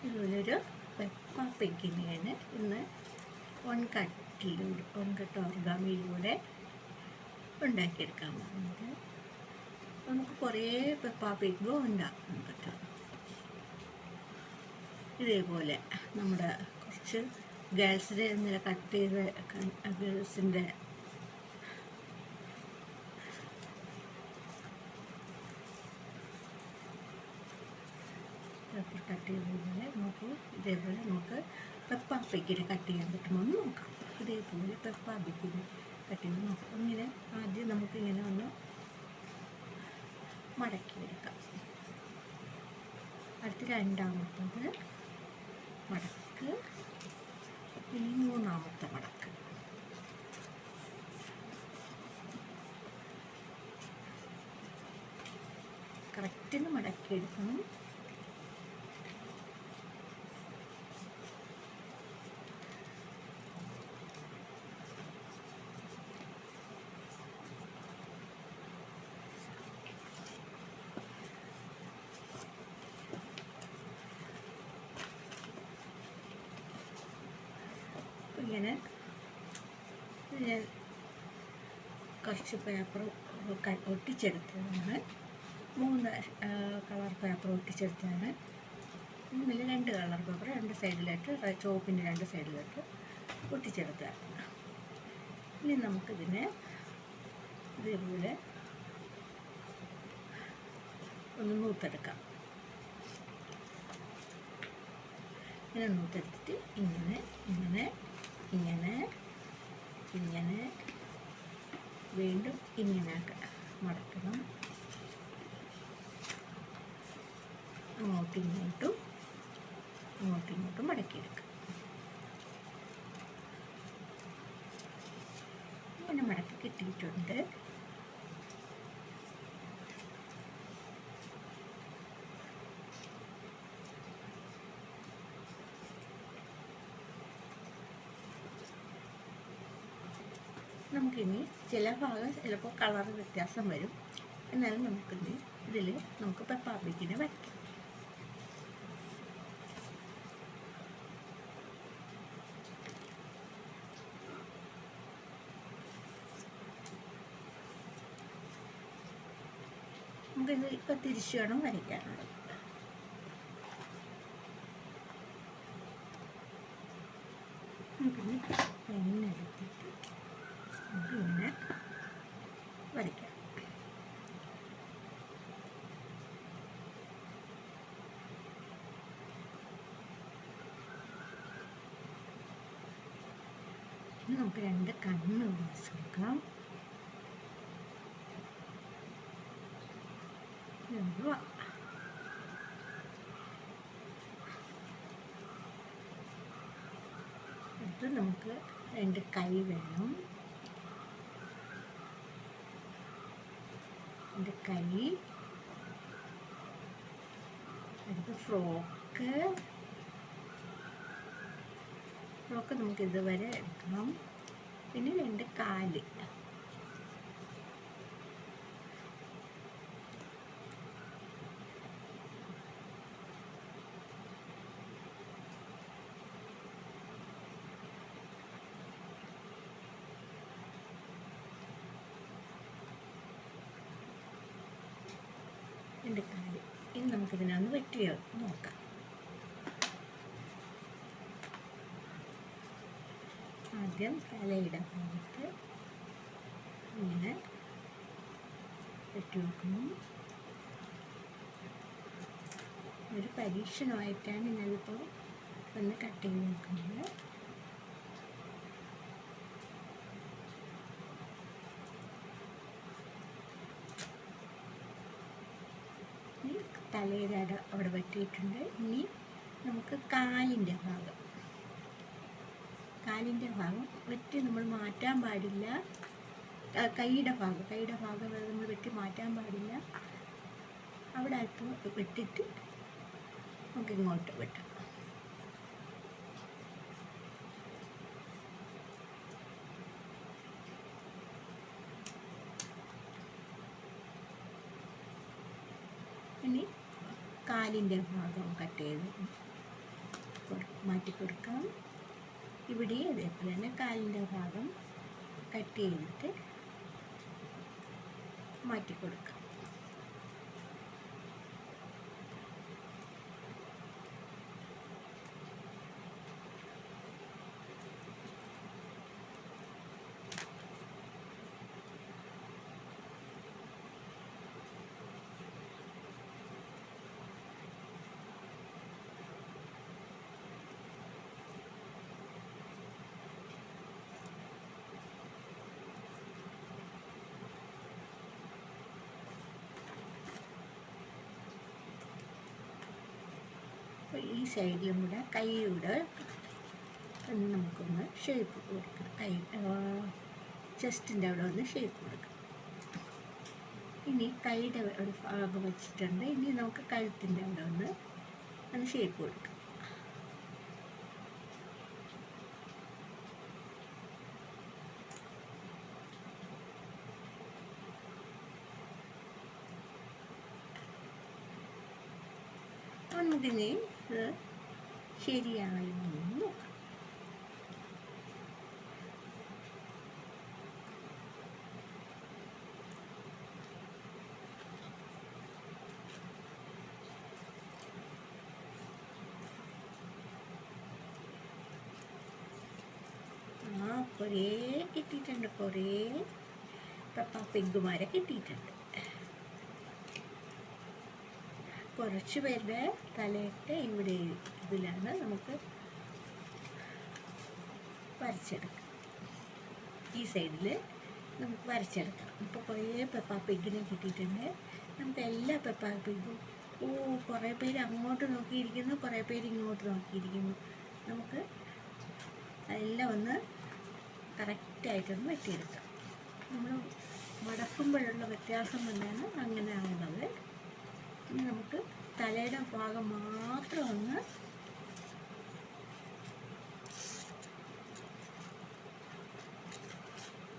ഇതുപോലൊരു പെപ്പ പിഗിനെയാണ് ഇന്ന് ഓൺകട്ട് ഓർഗാമിയിലൂടെ ഉണ്ടാക്കിയെടുക്കാൻ പോകുന്നത്. നമുക്ക് കുറേ പെപ്പ പിഗും ഉണ്ടാക്കാൻ പറ്റും. ഇതേപോലെ നമ്മുടെ കുറച്ച് ഗേൾസിൻ്റെ ഇന്നലെ കട്ട് ചെയ്ത് ഗേൾസിൻ്റെ കട്ട് ചെയ്തതുപോലെ നോക്കൂ. ഇതേപോലെ നമുക്ക് പെപ്പ പിഗിനെ കട്ട് ചെയ്യാൻ പറ്റുമോ എന്ന് നോക്കാം. ഇതേപോലെ പെപ്പ പിഗിനെ കട്ട് ചെയ്ത് നോക്കാം. ഇങ്ങനെ ആദ്യം നമുക്കിങ്ങനെ ഒന്ന് മടക്കിയെടുക്കാം. അടുത്ത രണ്ടാമത്തത് മടക്ക്, ഇനി മൂന്നാമത്തെ മടക്ക്. കറക്റ്റിന് മടക്കിയെടുക്കണം. ഇങ്ങനെ ഞാൻ കുറച്ച് പേപ്പർ ഒട്ടിച്ചെടുത്തതാണ്. 3 കളർ പേപ്പർ ഒട്ടിച്ചെടുത്തതാണ്. ഇതിൽ 2 കളർ പേപ്പർ 2 സൈഡിലായിട്ട്, ചുവപ്പിൻ്റെ 2 സൈഡിലായിട്ട് ഒട്ടിച്ചെടുത്തതാണ്. ഇനി നമുക്കിതിനെ ഇതേപോലെ ഒന്ന് നൂത്തെടുക്കാം. ഇങ്ങനെ നൂത്തെടുത്തിട്ട് ഇങ്ങനെ ഇങ്ങനെ ഇങ്ങനെ ഇങ്ങനെ വീണ്ടും ഇങ്ങനെ മടക്കണം. അങ്ങോട്ടും ഇങ്ങോട്ടും മടക്കിയെടുക്കാം. ഇങ്ങനെ മടക്കി കിട്ടിയിട്ടുണ്ട്. നമുക്കിനി ചില ഭാഗം ചിലപ്പോൾ കളർ വ്യത്യാസം വരും. എന്നാലും നമുക്കിനി ഇതിൽ നമുക്ക് പെപ്പ പിഗിനെ വരയ്ക്കാം. നമുക്കിത് ഇപ്പം തിരിച്ചു വേണം വരയ്ക്കാനുള്ളത്. നമുക്കിനി പെണ്ണെടുത്തിട്ട് ഇങ്ങനെ വരയ്ക്കാം. ഇനി നമുക്ക് 2 കണ്ണ് വരച്ചെടുക്കാം. അടുത്ത് നമുക്ക് 2 കൈ വേണം. 2 കൈ. അടുത്ത് ഫ്രോക്ക് നമുക്ക് ഇതുവരെ എടുക്കണം. പിന്നെ 2 കാല്. ഇനി നമുക്കിതിനൊന്ന് വെട്ടി നോക്കാം. ആദ്യം തലയുടെ ഭാഗത്ത് ഇങ്ങനെ വെട്ടി നോക്കുന്നു. ഒരു പരീക്ഷണമായിട്ടാണ് ഞാനിപ്പോൾ ഒന്ന് കട്ട് ചെയ്ത് നോക്കുന്നത്. തലയുടെ അവിടെ വെട്ടിയിട്ടുണ്ട്. ഇനി നമുക്ക് കാലിൻ്റെ ഭാഗം വെട്ടി നമ്മൾ മാറ്റാൻ പാടില്ല. കൈയുടെ ഭാഗം നമ്മൾ വെട്ടി മാറ്റാൻ പാടില്ല. അവിടെ അല്പം വെട്ടിയിട്ട് നമുക്ക് ഇങ്ങോട്ട് വെട്ടാം. ഇനി കാലിൻ്റെ ഭാഗം കട്ട് ചെയ്ത് മാറ്റി കൊടുക്കാം. ഇവിടെ അതേപോലെ തന്നെ കാലിൻ്റെ ഭാഗം കട്ട് ചെയ്തിട്ട് മാറ്റി കൊടുക്കാം. ഈ സൈഡിലും കൂടെ കൈയുടെ നമുക്കൊന്ന് ഷേപ്പ് കൊടുക്കാം. കൈ ചെസ്റ്റിൻ്റെ അവിടെ ഒന്ന് ഷേപ്പ് കൊടുക്കാം. ഇനി കൈയുടെ ഒരു ഭാഗം വെച്ചിട്ടുണ്ട്. ഇനി നമുക്ക് കഴുത്തിൻ്റെ അവിടെ ഒന്ന് ഷേപ്പ് കൊടുക്കാം. നമുക്കിനി ഇത് ശരിയായോ എന്ന് നോക്കാം. കുറേ കിട്ടിയിട്ടുണ്ട്, കുറേ പെപ്പ പിഗ്ഗുമാരെ കിട്ടിയിട്ടുണ്ട്. കുറച്ച് പേരുടെ തലയിട്ട് ഇവിടെ ഇതിലാണ് നമുക്ക് വരച്ചെടുക്കാം. ഈ സൈഡിൽ നമുക്ക് വരച്ചെടുക്കാം. ഇപ്പോൾ കുറേ പെപ്പ പിഗ്ഗിനെ കിട്ടിയിട്ടുണ്ട്. നമുക്ക് എല്ലാ പെപ്പ പിഗ്ഗും കുറേ പേര് അങ്ങോട്ട് നോക്കിയിരിക്കുന്നു, കുറേ പേര് ഇങ്ങോട്ട് നോക്കിയിരിക്കുന്നു. നമുക്ക് അതെല്ലാം ഒന്ന് കറക്റ്റായിട്ടൊന്ന് വെട്ടിയെടുക്കാം. നമ്മൾ മടക്കുമ്പോഴുള്ള വ്യത്യാസം കൊണ്ടാണ് അങ്ങനെ ആവുന്നത്. ഇനി നമുക്ക് തലയുടെ ഭാഗം മാത്രം ഒന്ന്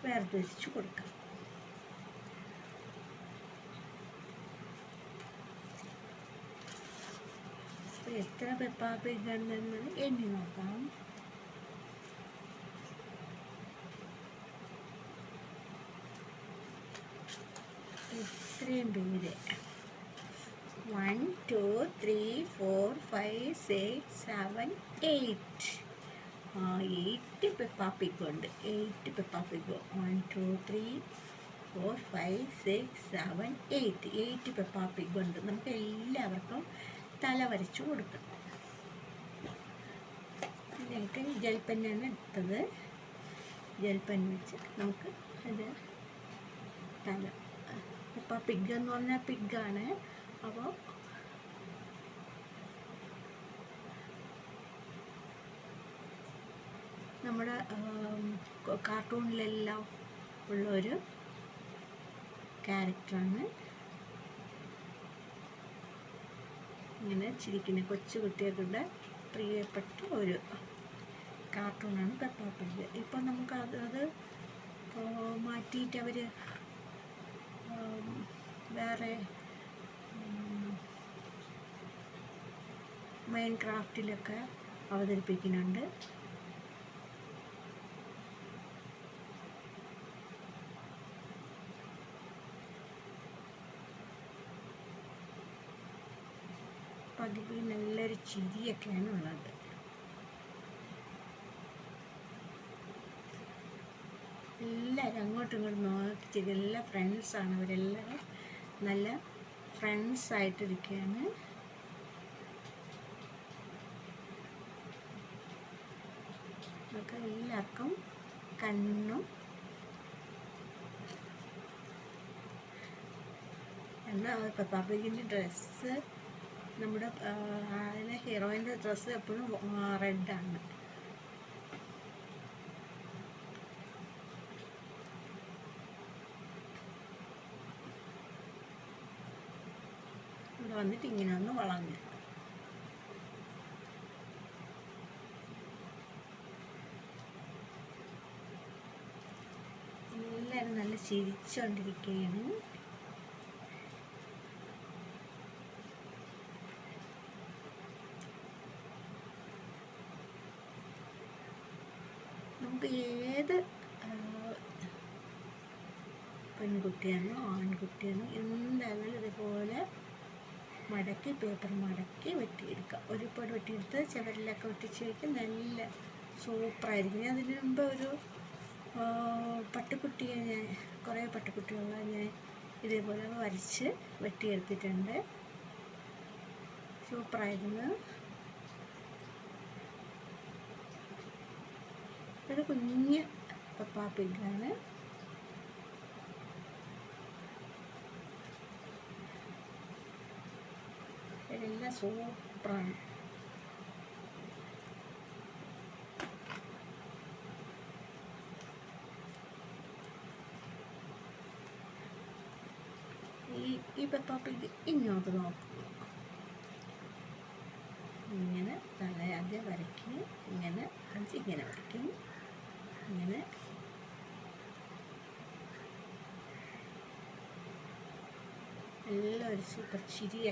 വേർതിരിച്ച് കൊടുക്കാം. എത്ര പെപ്പ പിഗ് ഉണ്ടെന്ന് എണ്ണി നോക്കാം. ഇത്രയും പേര് 1 2 3 4 5 6 7 8 8 പെപ്പ പിഗ് ഉണ്ട്. 8 പെപ്പ പിഗ് 1 2 3 4 5 6 7 8 പെപ്പ പിഗ് ഉണ്ട്. നമുക്ക് എല്ലാവർക്കും തല വരച്ചു കൊടുക്കണം. എന്നിട്ട് ജെൽ പെന്നാണ് എടുത്തത്. ജെൽ പെൻ വെച്ച് നമുക്ക് അത് തല പെപ്പ പിഗ് എന്ന് പറഞ്ഞാൽ പിഗ്ഗാണ്. അപ്പോൾ നമ്മുടെ കാർട്ടൂണിലെല്ലാം ഉള്ളൊരു ക്യാരക്ടറാണ്. ഇങ്ങനെ ചിരിക്കുന്ന കൊച്ചു കുട്ടികളുടെ പ്രിയപ്പെട്ട ഒരു കാർട്ടൂണാണ് പെപ്പ പിഗ്. ഇപ്പം നമുക്ക് അത് മാറ്റിയിട്ട് അവർ വേറെ മൈൻക്രാഫ്റ്റിലൊക്കെ അവതരിപ്പിക്കുന്നുണ്ട്. പതിവ് നല്ലൊരു ചിരിയൊക്കെയാണ് ഉള്ളത്. എല്ലാവരും അങ്ങോട്ടും ഇങ്ങോട്ടും നോക്കി എല്ലാ ഫ്രണ്ട്സാണ്. അവരെല്ലാവരും നല്ല ഫ്രണ്ട്സായിട്ടിരിക്കുകയാണ്. നമുക്ക് എല്ലാവർക്കും കണ്ണും എന്നാൽ പെപ്പ പിഗിൻ്റെ ഡ്രസ്സ്, നമ്മുടെ അതിലെ ഹീറോയിൻ്റെ ഡ്രസ്സ് എപ്പോഴും റെഡാണ്. ഇവിടെ വന്നിട്ട് ഇങ്ങനെ ഒന്ന് വളഞ്ഞു. എല്ലാവരും നല്ല ചിരിച്ചുകൊണ്ടിരിക്കുകയാണ്. നമുക്ക് ഏത് പെൺകുട്ടിയാണോ ആൺകുട്ടിയാണോ എന്തായാലും ഇതുപോലെ മടക്കി പേപ്പർ മടക്കി വെട്ടിയെടുക്കുക. ഒരുപാട് വെട്ടിയെടുത്ത് ചുവരിലൊക്കെ ഒട്ടിച്ച് വയ്ക്കും. നല്ല സൂപ്പറായിരിക്കും. ഞാൻ അതിന് മുമ്പ് ഒരു പട്ടുകുട്ടിയെ കുറേ പട്ടുകുട്ടികളെ ഞാൻ ഇതേപോലെ വരച്ച് വെട്ടിയെടുത്തിട്ടുണ്ട്. സൂപ്പറായിരുന്നു. ഒരു കുഞ്ഞ് പെപ്പാ പിഗ്ഗാണ്. ഇതെല്ലാം സൂപ്പറാണ്. ഈ പെപ്പാ പിഗ് ഇങ്ങോട്ട് നോക്കുക. ഇങ്ങനെ തലയാദ്യം വരയ്ക്കും. ഇങ്ങനെ ഇങ്ങനെ വരയ്ക്കും. ഇങ്ങനെ എല്ലാം ഒരു സൂപ്പർ ചിരിയ